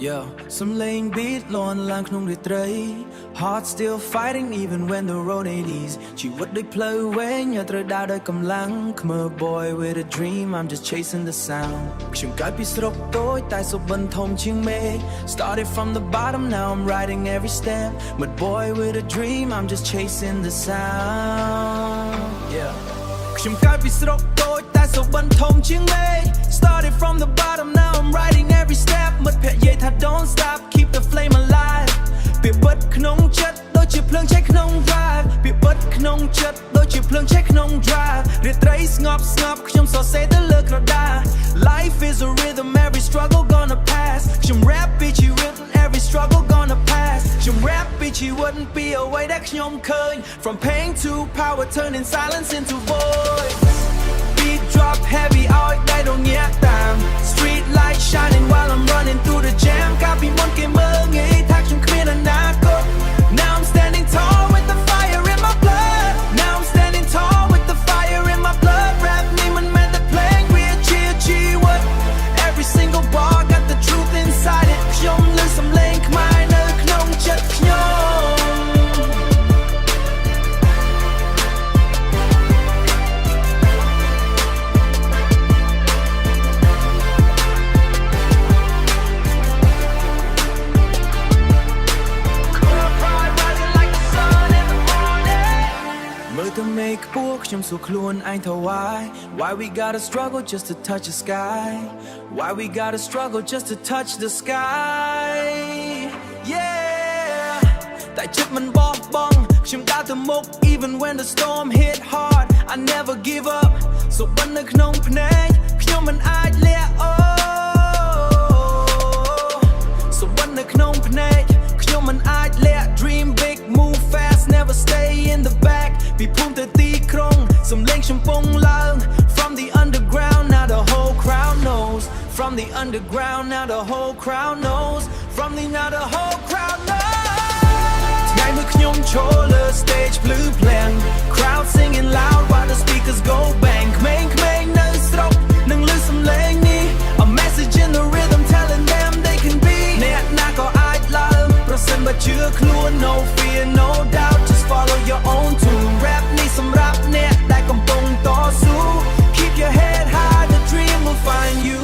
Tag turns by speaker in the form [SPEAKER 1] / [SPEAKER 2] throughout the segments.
[SPEAKER 1] Yo សំឡេង beat លាន់ឡើងក្នុងរាត្រី Heart still fighting even when the road ain't easy ជីវិតដូចផ្លូវវែងញ៉ាំត្រូវដើរដោយកម្លាំង Come a boy with a dream I'm just chasing the sound ខ្ញុំកើតពីស្រុកតូចតែសុបិនធំជាងមេឃ Started from the bottom now I'm riding every step But boy with a dream I'm just chasing the sound Yeah ខ្ញុំកើតពីស្រុកតូចតែសុបិនធំជាងមេឃ Started from the bottom now I'm riding every step មិត្តភក្តិនិយាយថា don't stop keep the flame alive ពីពិតក្នុងចិត្តដូចជាភ្លើងឆេះក្នុង drive ពីពិតក្នុងចិត្តដូចជាភ្លើងឆេះក្នុង drive រាត្រីស្ងប់ខ្ញុំសរសេរទៅលើក្រដាស Life is a rhythm every struggle gonna pass ខ្ញុំ rap ពីជីវិត every struggle gonna pass ខ្ញុំ rap ពីជីវិតពីអ្វីដែលខ្ញុំឃើញ From pain to power turning silence into voice Beat drop heavy all day don't get down Street light shining while I'm running through the jam កាលពីមុនគេមើលងាយថាខ្ញុំគ្មានអនាគត Now I'm standing tall with the fire in my blood Now I'm standing tall with the fire in my blood Rap នេះមិនមែនតែភ្លេងវាជាជីវិត Every single bar got the truth inside it ខ្ញុំឮសំឡេងខ្មែរនៅក្នុងចិត្តខ្ញុំ To make ពូខ្ញុំសួរខ្លួនឯងថា why we gotta struggle just to touch the sky why we gotta struggle just to touch the sky yeah តែចិត្តមិនបោះបង់ខ្ញុំដើរទៅមុខ even when the storm hit hard I never give up សុបិននៅក្នុងភ្នែកខ្ញុំមិនអាចលាក់អូសុបិននៅក្នុងភ្នែកខ្ញុំមិនអាចលាក់ dream big move fast never stay in the back ពីភូមិទៅទីក្រុងសំឡេងខ្ញុំពងឡើង From the underground now the whole crowd knows From the underground now the whole crowd knows From the now the whole crowd knows ថ្ងៃមួយខ្ញុំឈរលើ stage blue playing Crowd singing loud while the speakers go bang ក្មេងៗនៅស្រុកនឹងឮសំឡេងនេះ A message in the rhythm telling them they can be អ្នកណាក៏អាចឡើងប្រសិនបើជឿខ្លួន No fear no doubt just follow your own tune Rap នេះសម្រាប់អ្នកដែលកំពុងតស៊ូ Keep your head high the dream will find you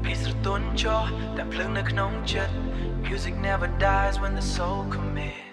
[SPEAKER 1] ពីស្រទន់ចុះតែភ្លើងនៅក្នុងចិត្ត Music never dies when the soul commits